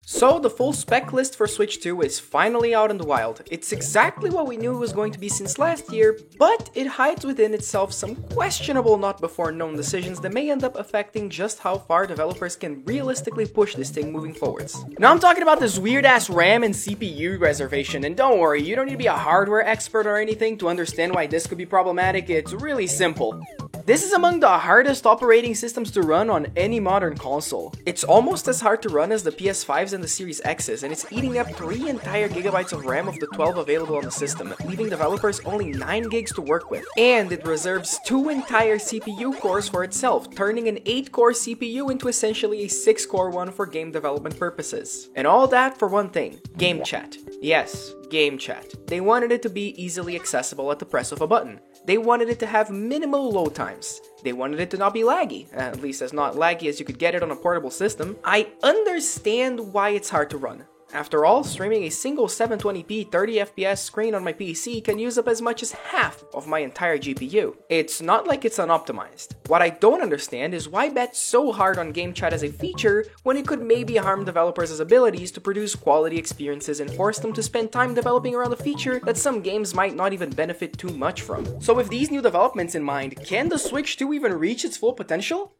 So the full spec list for Switch 2 is finally out in the wild. It's exactly what we knew it was going to be since last year, but it hides within itself some questionable not before known decisions that may end up affecting just how far developers can realistically push this thing moving forwards. Now I'm talking about this weird ass RAM and CPU reservation, and don't worry, you don't need to be a hardware expert or anything to understand why this could be problematic. It's really simple. This is among the hardest operating systems to run on any modern console. It's almost as hard to run as the PS5s and the Series X's, and it's eating up 3 entire gigabytes of RAM of the 12 available on the system, leaving developers only 9 gigs to work with. And it reserves 2 entire CPU cores for itself, turning an 8-core CPU into essentially a 6-core one for game development purposes. And all that for one thing: game chat. Yes, game chat. They wanted it to be easily accessible at the press of a button. They wanted it to have minimal load times. They wanted it to not be laggy, at least as not laggy as you could get it on a portable system. I understand why it's hard to run. After all, streaming a single 720p 30fps screen on my PC can use up as much as half of my entire GPU. It's not like it's unoptimized. What I don't understand is why bet so hard on game chat as a feature when it could maybe harm developers' abilities to produce quality experiences and force them to spend time developing around a feature that some games might not even benefit too much from. So with these new developments in mind, can the Switch 2 even reach its full potential?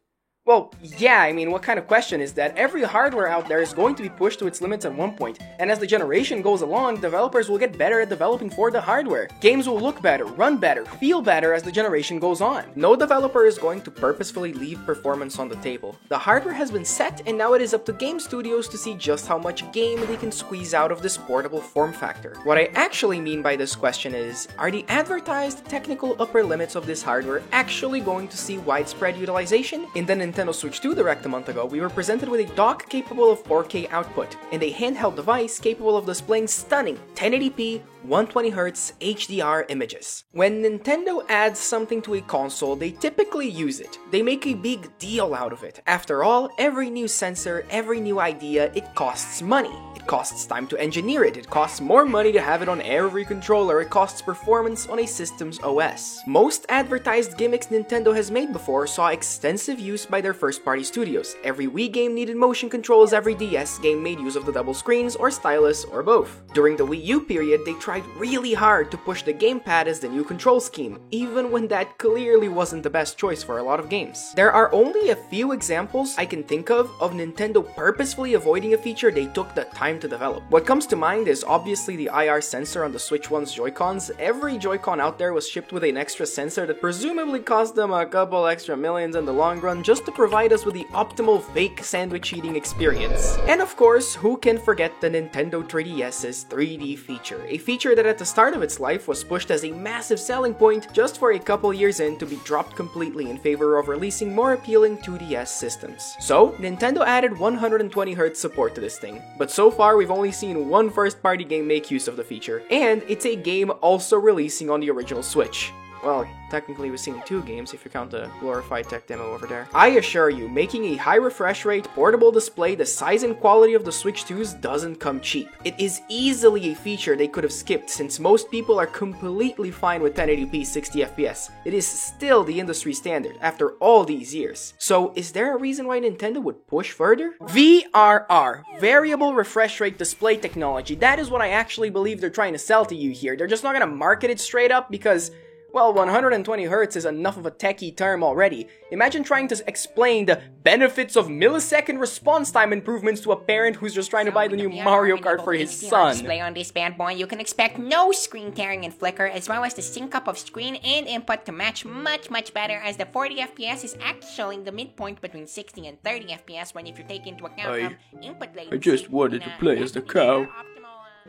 Well, yeah, I mean, what kind of question is that? Every hardware out there is going to be pushed to its limits at one point, and as the generation goes along, developers will get better at developing for the hardware. Games will look better, run better, feel better as the generation goes on. No developer is going to purposefully leave performance on the table. The hardware has been set, and now it is up to game studios to see just how much game they can squeeze out of this portable form factor. What I actually mean by this question is, are the advertised technical upper limits of this hardware actually going to see widespread utilization? In the Nintendo Switch 2 Direct a month ago, we were presented with a dock capable of 4K output, and a handheld device capable of displaying stunning 1080p 120Hz HDR images. When Nintendo adds something to a console, they typically use it. They make a big deal out of it. After all, every new sensor, every new idea, it costs money. It costs time to engineer it, it costs more money to have it on every controller, it costs performance on a system's OS. Most advertised gimmicks Nintendo has made before saw extensive use by their first-party studios. Every Wii game needed motion controls, every DS game made use of the double screens or stylus or both. During the Wii U period, they tried really hard to push the gamepad as the new control scheme, even when that clearly wasn't the best choice for a lot of games. There are only a few examples I can think of Nintendo purposefully avoiding a feature they took the time to develop. What comes to mind is obviously the IR sensor on the Switch 1's Joy-Cons. Every Joy-Con out there was shipped with an extra sensor that presumably cost them a couple extra millions in the long run just to provide us with the optimal fake sandwich eating experience. And of course, who can forget the Nintendo 3DS's 3D feature, a feature that at the start of its life was pushed as a massive selling point just for a couple years in to be dropped completely in favor of releasing more appealing 2DS systems. So, Nintendo added 120Hz support to this thing, but so far we've only seen one first-party game make use of the feature, and it's a game also releasing on the original Switch. Well, technically we've seen 2 games if you count the glorified tech demo over there. I assure you, making a high refresh rate, portable display the size and quality of the Switch 2's doesn't come cheap. It is easily a feature they could have skipped since most people are completely fine with 1080p 60fps. It is still the industry standard after all these years. So is there a reason why Nintendo would push further? VRR, Variable Refresh Rate Display Technology. That is what I actually believe they're trying to sell to you here. They're just not gonna market it straight up because, well, 120Hz is enough of a techie term already. Imagine trying to explain the benefits of millisecond response time improvements to a parent who's just trying to buy the new Mario Kart for his son. Display on this bad boy, you can expect no screen tearing and flicker, as well as the sync up of screen and input to match much better, as the 40fps is actually the midpoint between 60 and 30fps when if you take into account input latency. I just wanted to play as the cow.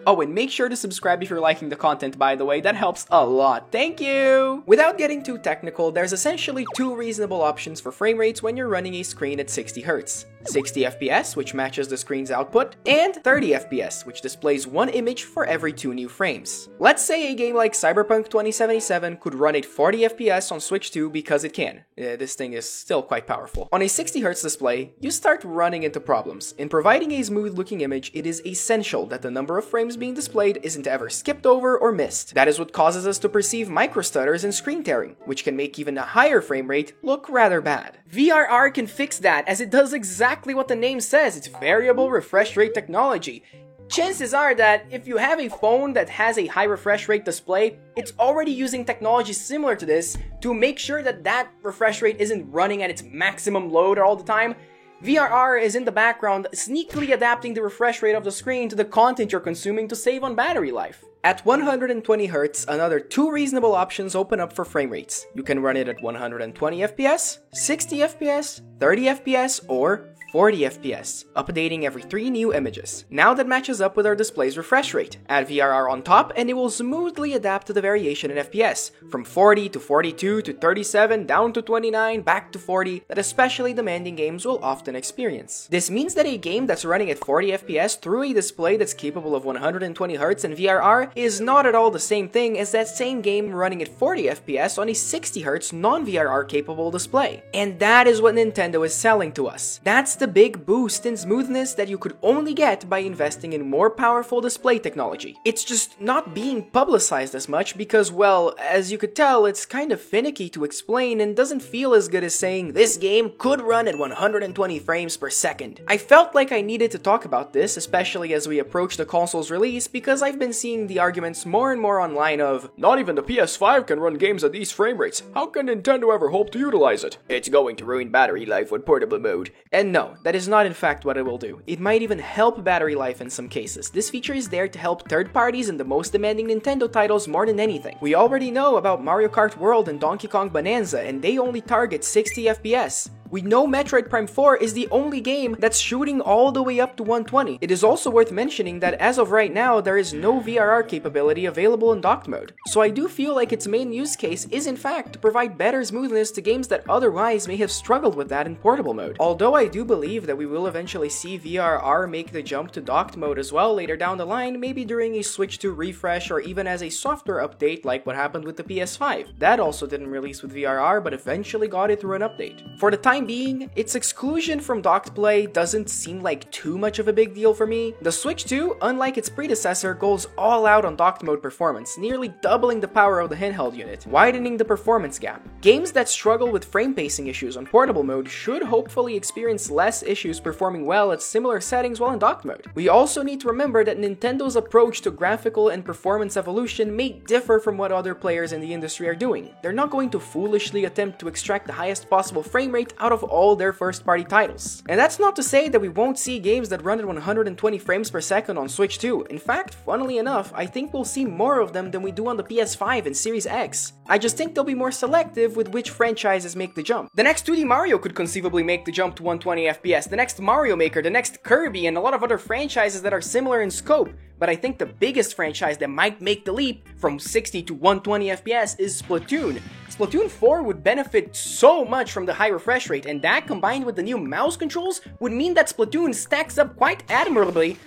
Oh, and make sure to subscribe if you're liking the content, by the way, that helps a lot. Thank you! Without getting too technical, there's essentially 2 reasonable options for frame rates when you're running a screen at 60Hz. 60fps, which matches the screen's output, and 30fps, which displays 1 image for every 2 new frames. Let's say a game like Cyberpunk 2077 could run at 40fps on Switch 2 because it can. This thing is still quite powerful. On a 60Hz display, you start running into problems. In providing a smooth-looking image, it is essential that the number of frames frames being displayed isn't ever skipped over or missed. That is what causes us to perceive microstutters and screen tearing, which can make even a higher frame rate look rather bad. VRR can fix that, as it does exactly what the name says. It's variable refresh rate technology. Chances are that if you have a phone that has a high refresh rate display, it's already using technology similar to this to make sure that that refresh rate isn't running at its maximum load all the time. VRR is in the background sneakily adapting the refresh rate of the screen to the content you're consuming to save on battery life. At 120Hz, another two reasonable options open up for frame rates. You can run it at 120 FPS, 60 FPS, 30 FPS, or 40 FPS, updating every 3 new images. Now that matches up with our display's refresh rate. Add VRR on top and it will smoothly adapt to the variation in FPS, from 40 to 42 to 37 down to 29 back to 40 that especially demanding games will often experience. This means that a game that's running at 40 FPS through a display that's capable of 120Hz and VRR is not at all the same thing as that same game running at 40 FPS on a 60Hz non-VRR capable display. And that is what Nintendo is selling to us. That's the big boost in smoothness that you could only get by investing in more powerful display technology. It's just not being publicized as much because, well, as you could tell, it's kind of finicky to explain and doesn't feel as good as saying this game could run at 120 frames per second. I felt like I needed to talk about this, especially as we approach the console's release, because I've been seeing the arguments more and more online of, not even the PS5 can run games at these frame rates. How can Nintendo ever hope to utilize it? It's going to ruin battery life with portable mode. And no, that is not in fact what it will do. It might even help battery life in some cases. This feature is there to help third parties and the most demanding Nintendo titles more than anything. We already know about Mario Kart World and Donkey Kong Bonanza, and they only target 60 FPS. We know Metroid Prime 4 is the only game that's shooting all the way up to 120. It is also worth mentioning that as of right now, there is no VRR capability available in docked mode. So I do feel like its main use case is in fact to provide better smoothness to games that otherwise may have struggled with that in portable mode. Although I do believe that we will eventually see VRR make the jump to docked mode as well later down the line, maybe during a Switch 2 refresh or even as a software update like what happened with the PS5. That also didn't release with VRR but eventually got it through an update. For the time being, its exclusion from docked play doesn't seem like too much of a big deal for me. The Switch 2, unlike its predecessor, goes all out on docked mode performance, nearly doubling the power of the handheld unit, widening the performance gap. Games that struggle with frame pacing issues on portable mode should hopefully experience less issues performing well at similar settings while in docked mode. We also need to remember that Nintendo's approach to graphical and performance evolution may differ from what other players in the industry are doing. They're not going to foolishly attempt to extract the highest possible frame rate out of all their first-party titles. And that's not to say that we won't see games that run at 120 frames per second on Switch 2. In fact, funnily enough, I think we'll see more of them than we do on the PS5 and Series X. I just think they'll be more selective with which franchises make the jump. The next 2D Mario could conceivably make the jump to 120 FPS, the next Mario Maker, the next Kirby, and a lot of other franchises that are similar in scope. But I think the biggest franchise that might make the leap from 60 to 120 FPS is Splatoon. Splatoon 4 would benefit so much from the high refresh rate, and that combined with the new mouse controls would mean that Splatoon stacks up quite admirably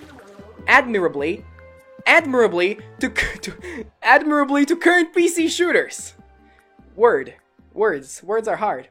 to current PC shooters. Words are hard.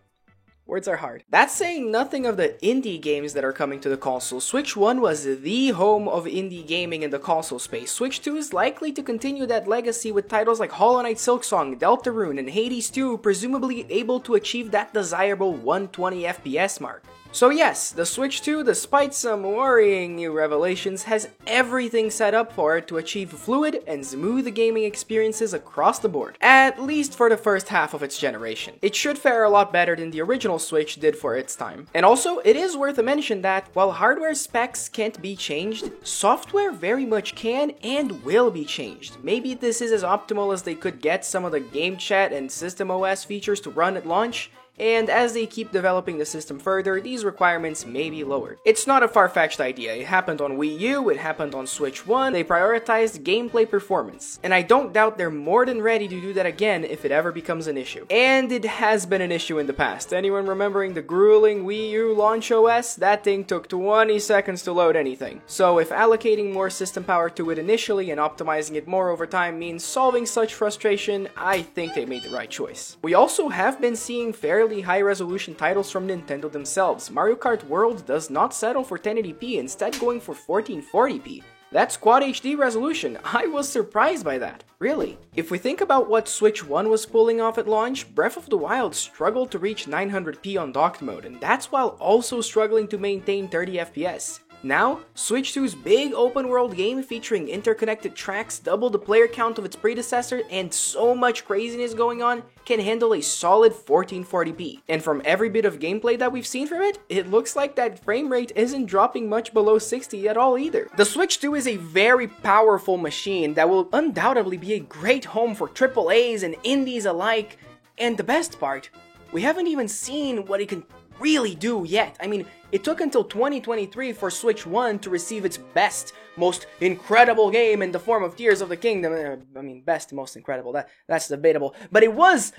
Words are hard. That's saying nothing of the indie games that are coming to the console. Switch 1 was the home of indie gaming in the console space. Switch 2 is likely to continue that legacy with titles like Hollow Knight Silksong, Deltarune, and Hades 2 presumably able to achieve that desirable 120 FPS mark. So yes, the Switch 2, despite some worrying new revelations, has everything set up for it to achieve fluid and smooth gaming experiences across the board, at least for the first half of its generation. It should fare a lot better than the original Switch did for its time. And also, it is worth a mention that while hardware specs can't be changed, software very much can and will be changed. Maybe this is as optimal as they could get some of the game chat and system OS features to run at launch, and as they keep developing the system further, these requirements may be lowered. It's not a far-fetched idea. It happened on Wii U, it happened on Switch 1, they prioritized gameplay performance. And I don't doubt they're more than ready to do that again if it ever becomes an issue. And it has been an issue in the past. Anyone remembering the grueling Wii U launch OS? That thing took 20 seconds to load anything. So if allocating more system power to it initially and optimizing it more over time means solving such frustration, I think they made the right choice. We also have been seeing fairly high-resolution titles from Nintendo themselves. Mario Kart World does not settle for 1080p, instead going for 1440p. That's Quad HD resolution. I was surprised by that. Really. If we think about what Switch 1 was pulling off at launch, Breath of the Wild struggled to reach 900p on docked mode, and that's while also struggling to maintain 30 FPS. Now, Switch 2's big open-world game featuring interconnected tracks, double the player count of its predecessor, and so much craziness going on, can handle a solid 1440p. And from every bit of gameplay that we've seen from it, it looks like that frame rate isn't dropping much below 60 at all either. The Switch 2 is a very powerful machine that will undoubtedly be a great home for AAAs and indies alike, and the best part, we haven't even seen what it can really do yet. I mean, it took until 2023 for Switch 1 to receive its best, most incredible game in the form of Tears of the Kingdom. I mean, best, most incredible, that's debatable. But it was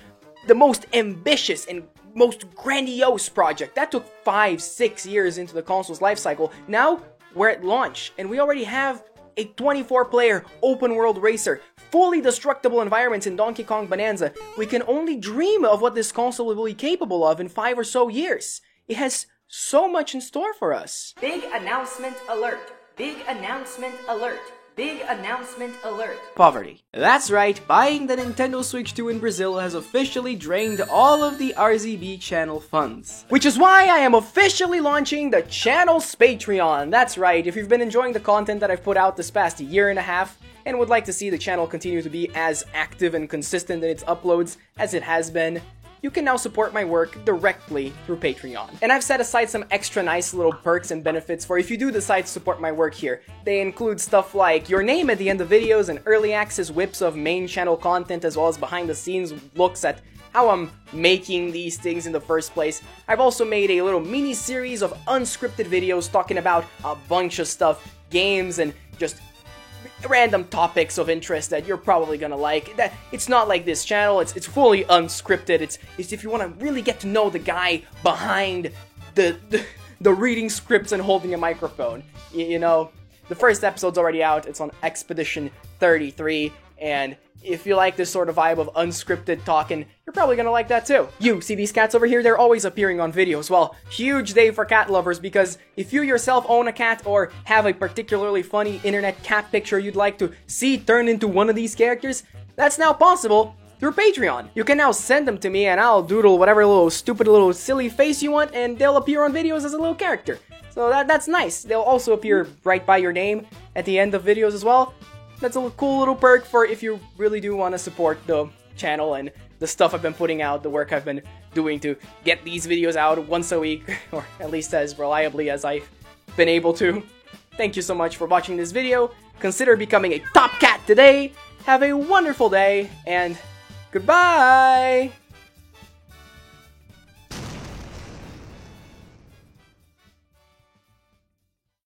the most ambitious and most grandiose project. That took 5-6 years into the console's life cycle. Now, we're at launch, and we already have a 24-player open-world racer, fully destructible environments in Donkey Kong Bonanza. We can only dream of what this console will be capable of in 5 or so years. It has so much in store for us. Big announcement alert. Big announcement alert. Big announcement alert. Poverty. That's right, buying the Nintendo Switch 2 in Brazil has officially drained all of the RZB channel funds. Which is why I am officially launching the channel's Patreon. That's right, if you've been enjoying the content that I've put out this past year and a half, and would like to see the channel continue to be as active and consistent in its uploads as it has been, you can now support my work directly through Patreon. And I've set aside some extra nice little perks and benefits for if you do decide to support my work here. They include stuff like your name at the end of videos and early access whips of main channel content, as well as behind the scenes looks at how I'm making these things in the first place. I've also made a little mini series of unscripted videos talking about a bunch of stuff, games, and just random topics of interest that you're probably gonna like. That it's not like this channel, it's fully unscripted. It's if you want to really get to know the guy behind the reading scripts and holding a microphone. You know, the first episode's already out. It's on Expedition 33, and if you like this sort of vibe of unscripted talking, you're probably gonna like that too. You see these cats over here? They're always appearing on videos. Well, huge day for cat lovers, because if you yourself own a cat or have a particularly funny internet cat picture you'd like to see turned into one of these characters, that's now possible through Patreon. You can now send them to me and I'll doodle whatever little stupid little silly face you want, and they'll appear on videos as a little character. So that's nice. They'll also appear right by your name at the end of videos as well. That's a cool little perk for if you really do want to support the channel and the stuff I've been putting out, the work I've been doing to get these videos out once a week, or at least as reliably as I've been able to. Thank you so much for watching this video. Consider becoming a top cat today. Have a wonderful day, and goodbye!